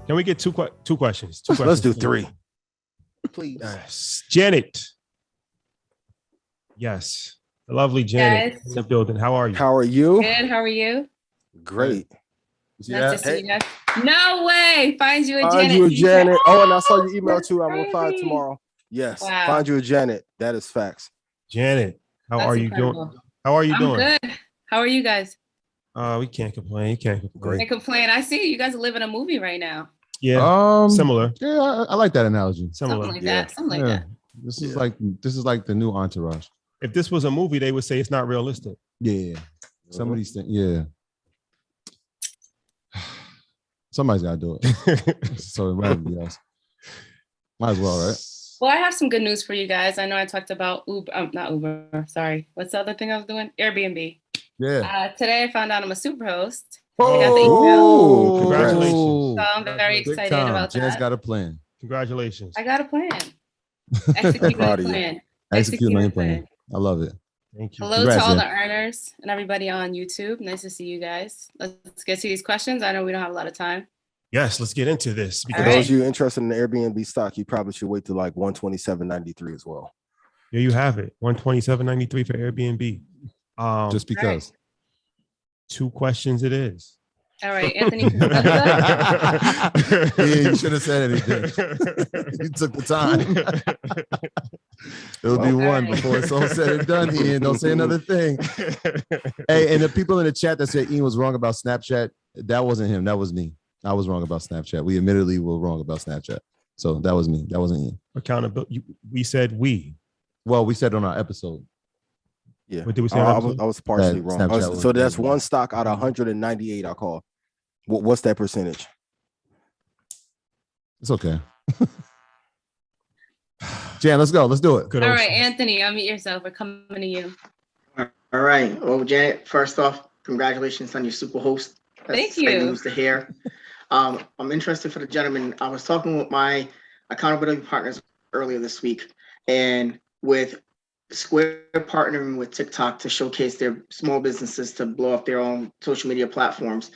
Can we get two questions? Let's do 3. Please. Yes. Janet. Yes. The lovely Janet in the building. How are you? How are you? Good. How are you? Great. Nice to see you guys. No way. Find you a Janet. Find you a Janet. Oh, and I saw your email too. I'm replying tomorrow. Yes. Wow. Find you a Janet. That is facts. Janet, how are you doing? How are you doing? Good. How are you guys? We can't complain. You can't complain. Can't complain. I see you guys are living a movie right now. Yeah. Similar. Yeah, I like that analogy. Similar. Something like that. This is like the new Entourage. If this was a movie, they would say it's not realistic. Yeah. Some of these things, yeah. Somebody's got to do it. So it might be us. Might as well, right? Well, I have some good news for you guys. I know I talked about Uber, not Uber, sorry. What's the other thing I was doing? Airbnb. Yeah. Today I found out I'm a super host. Oh, congratulations. So I'm very excited about that. Jen's got a plan. Congratulations. I got a plan. Execute my plan. Execute my plan. I love it. Thank you. Hello to all the earners and everybody on YouTube. Nice to see you guys. Let's get to these questions. I know we don't have a lot of time. Yes, let's get into this. For those of you interested in the Airbnb stock, you probably should wait to like 127.93 as well. There you have it. 127.93 for Airbnb. Just because. 2 questions it is. All right, Anthony. Yeah, you should have said anything. You took the time. It'll be one before it's all said and done, Ian. Don't say another thing. Hey, and the people in the chat that said Ian was wrong about Snapchat, that wasn't him. That was me. I was wrong about Snapchat. We admittedly were wrong about Snapchat. So that was me. That wasn't Ian. Accountability. We said we. Well, we said on our episode. Yeah. What did we say? I was partially wrong. So that's one stock out of 198 I call. What's that percentage? It's okay. Jan, let's go. Let's do it. All right, Anthony, unmute yourself. We're coming to you. All right. Well, Janet, first off, congratulations on your super host. Thank you. Great news to hear. I'm interested for the gentleman. I was talking with my accountability partners earlier this week, and with Square partnering with TikTok to showcase their small businesses to blow up their own social media platforms.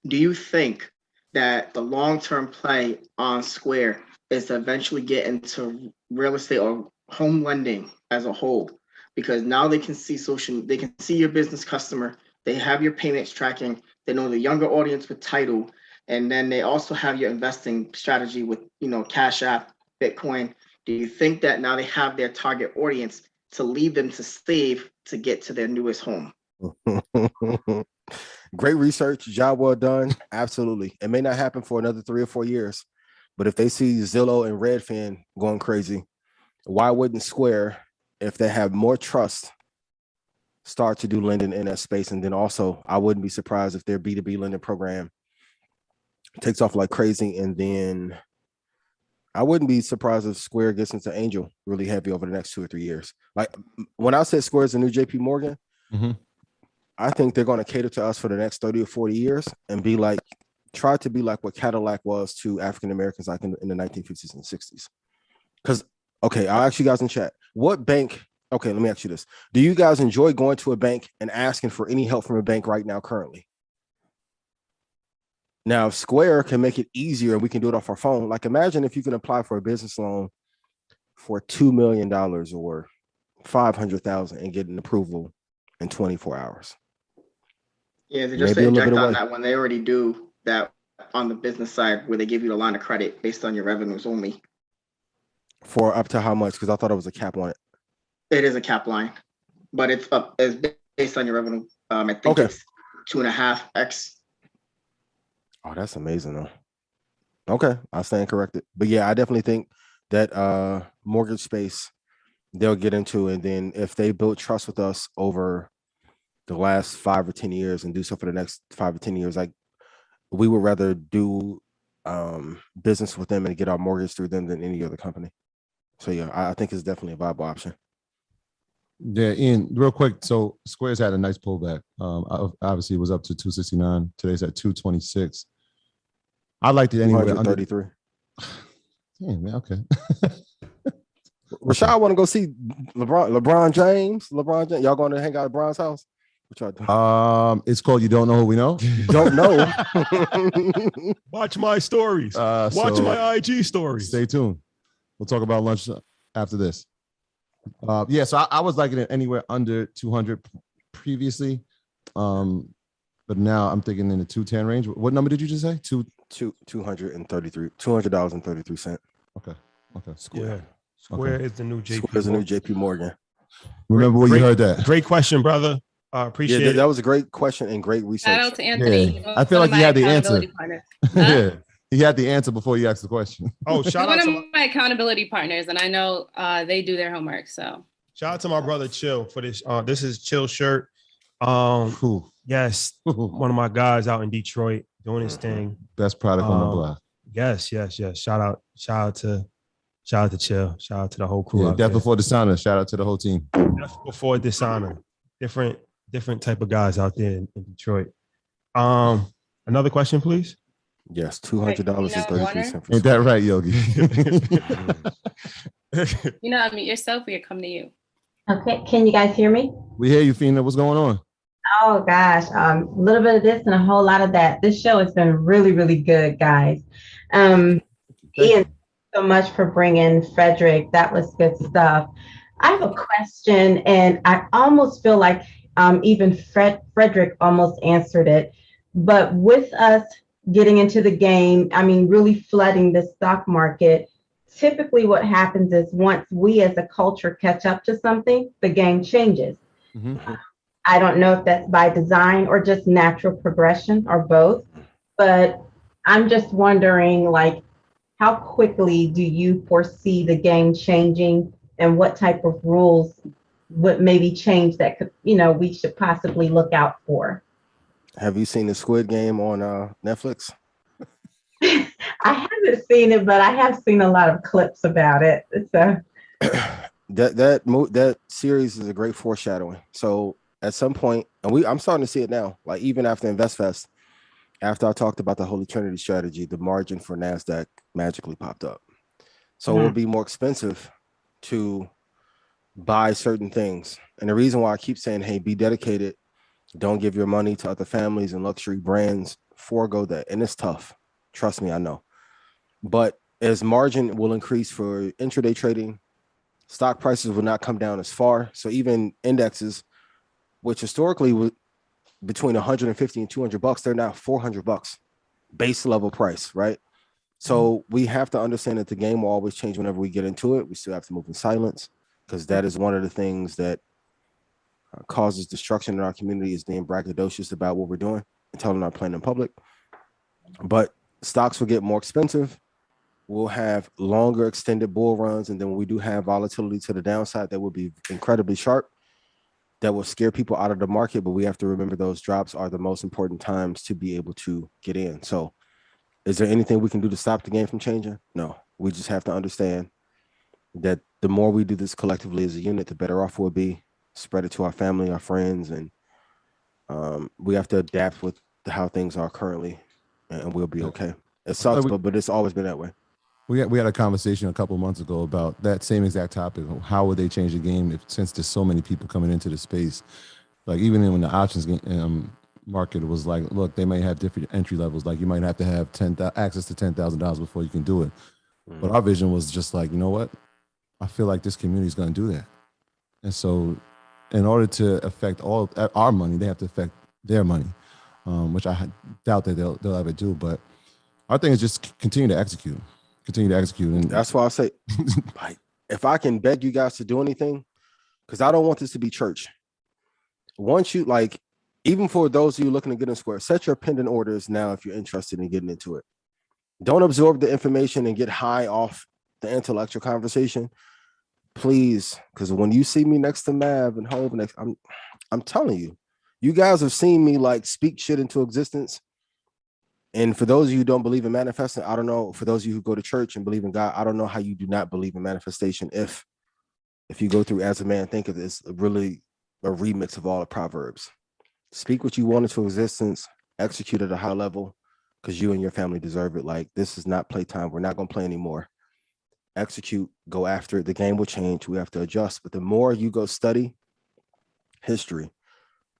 Do you think that the long-term play on Square is to eventually get into real estate or home lending as a whole? Because now they can see they can see your business customer, they have your payments tracking, they know the younger audience with title, and then they also have your investing strategy with, Cash App, Bitcoin. Do you think that now they have their target audience to lead them to save to get to their newest home? Great research, job well done. Absolutely. It may not happen for another 3 or 4 years, but if they see Zillow and Redfin going crazy, why wouldn't Square, if they have more trust, start to do lending in that space? And then also, I wouldn't be surprised if their B2B lending program takes off like crazy. And then I wouldn't be surprised if Square gets into Angel really heavy over the next 2 or 3 years. Like when I said Square is the new JP Morgan, I think they're going to cater to us for the next 30 or 40 years and try to be like what Cadillac was to African Americans like in the 1950s and 60s. Because, okay, I'll ask you guys in chat, what bank, okay, let me ask you this. Do you guys enjoy going to a bank and asking for any help from a bank right now currently? Now, if Square can make it easier and we can do it off our phone, like imagine if you can apply for a business loan for $2 million or $500,000 and get an approval in 24 hours. Yeah, they just inject on that when they already do that on the business side where they give you the line of credit based on your revenues only. For up to how much? Because I thought it was a cap on it. It is a cap line, but it's based on your revenue. I think it's 2.5x. Oh, that's amazing though. Okay, I'll stand corrected. But yeah, I definitely think that mortgage space they'll get into, and then if they build trust with us over the last 5 or 10 years and do so for the next 5 or 10 years, like we would rather do business with them and get our mortgage through them than any other company. So yeah, I think it's definitely a viable option. Yeah, Ian, real quick. So Square's had a nice pullback. Obviously, it was up to 269. Today's at 226. I liked it anyway. 133. Damn, man. Okay. Rashad want to go see LeBron James. Y'all going to hang out at Bron's house? What y'all doing? It's called You Don't Know Who We Know. Don't know. Watch my stories. Watch So my IG stories. stay tuned. We'll talk about lunch after this. Yeah, so I was liking it anywhere under 200 previously. But now I'm thinking in the 210 range. What number did you just say? $233. Okay. Square. Yeah. Square is the new JP. Square's the new JP Morgan. Remember where you heard that? Great question, brother. Appreciate Yeah, it. that was a great question and great research. Shout out to Anthony. Yeah. I feel like he had the answer. Huh? Yeah, he had the answer before you asked the question. Oh, He's shout one out of to my accountability partners, and I know they do their homework. So shout out to my brother Chill for this. This is Chill shirt. Cool. Yes, one of my guys out in Detroit doing his thing. Best product on the block. Yes. Shout out to Chill. Shout out to the whole crew. Yeah, out Death there. Before Dishonor. Shout out to the whole team. Death Before Dishonor. Different type of guys out there in Detroit. Another question, please. Yes, $200.33. Ain't that right, Yogi? you know, unmute yourself. We come to you. Okay, can you guys hear me? We hear you, Fina. What's going on? Oh gosh, a little bit of this and a whole lot of that. This show has been really, really good, guys. Ian, so much for bringing Frederick. That was good stuff. I have a question, and I almost feel like even Frederick almost answered it. But with us getting into the game, I mean, really flooding the stock market, typically what happens is once we as a culture catch up to something, the game changes. Mm-hmm. I don't know if that's by design or just natural progression or both, but I'm just wondering, like, how quickly do you foresee the game changing, and what type of rules would maybe change that could, we should possibly look out for? Have you seen the Squid Game on Netflix? I haven't seen it, but I have seen a lot of clips about it. So that series is a great foreshadowing. So at some point, and I'm starting to see it now, like even after InvestFest, after I talked about the Holy Trinity strategy, the margin for NASDAQ magically popped up. So it will be more expensive to buy certain things. And the reason why I keep saying, hey, be dedicated, don't give your money to other families and luxury brands, forego that. And it's tough. Trust me, I know. But as margin will increase for intraday trading, stock prices will not come down as far. So even indexes, which historically were between 150 and 200 bucks, they're now 400 bucks base level price, right? So we have to understand that the game will always change whenever we get into it. We still have to move in silence, because that is one of the things that causes destruction in our community, is being braggadocious about what we're doing and telling our plan in public. But stocks will get more expensive. We'll have longer extended bull runs. And then when we do have volatility to the downside, that will be incredibly sharp. That will scare people out of the market. But we have to remember those drops are the most important times to be able to get in. So is there anything we can do to stop the game from changing? No, we just have to understand that the more we do this collectively as a unit, the better off we'll be. Spread it to our family, our friends, and we have to adapt with how things are currently, and we'll be okay. It sucks, but it's always been that way. We had a conversation a couple of months ago about that same exact topic. How would they change the game since there's so many people coming into the space? Like even when the options game, market was like, look, they might have different entry levels. Like you might have to have access to $10,000 before you can do it. But our vision was just like, you know what? I feel like this community is going to do that. And so in order to affect all our money, they have to affect their money, which I doubt that they'll ever do. But our thing is just continue to execute. And that's why I say, if I can beg you guys to do anything, because I don't want this to be church. Once you even for those of you looking to get in Square, set your pending orders now if you're interested in getting into it. Don't absorb the information and get high off the intellectual conversation, please. Because when you see me next to Mav and Hov, I'm telling you, you guys have seen me speak shit into existence. And for those of you who don't believe in manifesting, I don't know. For those of you who go to church and believe in God, I don't know how you do not believe in manifestation. If you go through As a Man Thinketh, it's really a remix of all the Proverbs. Speak what you want into existence, execute at a high level, because you and your family deserve it. This is not playtime. We're not going to play anymore. Execute, go after it. The game will change. We have to adjust. But the more you go study history,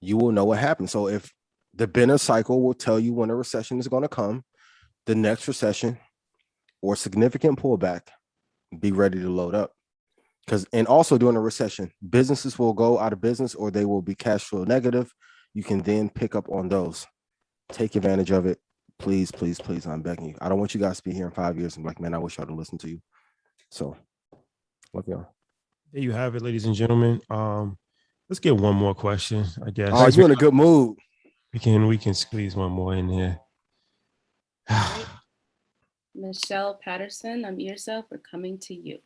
you will know what happened. So if the Benner cycle will tell you when a recession is going to come, the next recession or significant pullback, be ready to load up. And also during a recession, businesses will go out of business or they will be cash flow negative. You can then pick up on those. Take advantage of it. Please, please, please, I'm begging you. I don't want you guys to be here in 5 years and be like, man, I wish y'all to listen to you. So, love y'all. There you have it, ladies and gentlemen. Let's get one more question, I guess. Oh, you in a good mood. We can squeeze one more in here. Michelle Patterson, unmute yourself. We're coming to you.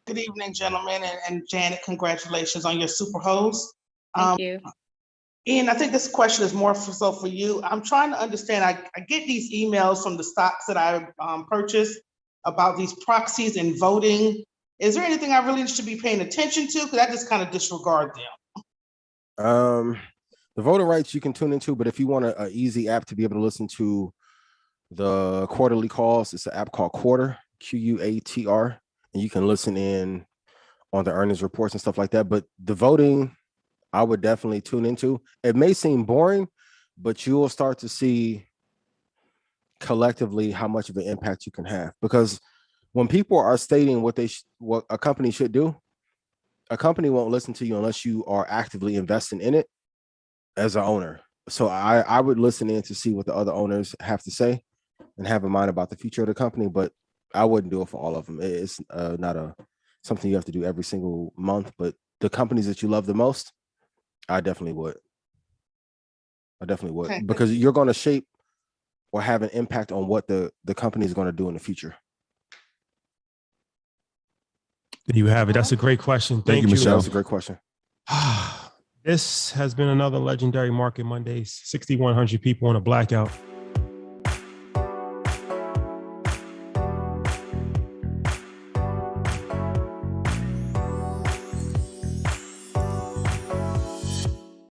Good evening, gentlemen, and Janet, congratulations on your super host. Thank you. Ian, I think this question is more so for you. I'm trying to understand, I get these emails from the stocks that I purchased about these proxies and voting. Is there anything I really should be paying attention to? Because I just kind of disregard them. The voting rights you can tune into, but if you want an easy app to be able to listen to the quarterly calls, it's an app called Quarter, Quatr, and you can listen in on the earnings reports and stuff like that. But the voting, I would definitely tune into. It may seem boring, but you will start to see collectively how much of an impact you can have. Because when people are stating what a company should do, a company won't listen to you unless you are actively investing in it as an owner. So I would listen in to see what the other owners have to say and have in mind about the future of the company, but I wouldn't do it for all of them. It's not something you have to do every single month, but the companies that you love the most, I definitely would. Okay. Because you're going to shape or have an impact on what the company is going to do in the future. There you have it. That's a great question. Thank you, Michelle. That's a great question. This has been another legendary Market Mondays. 6,100 people on a blackout.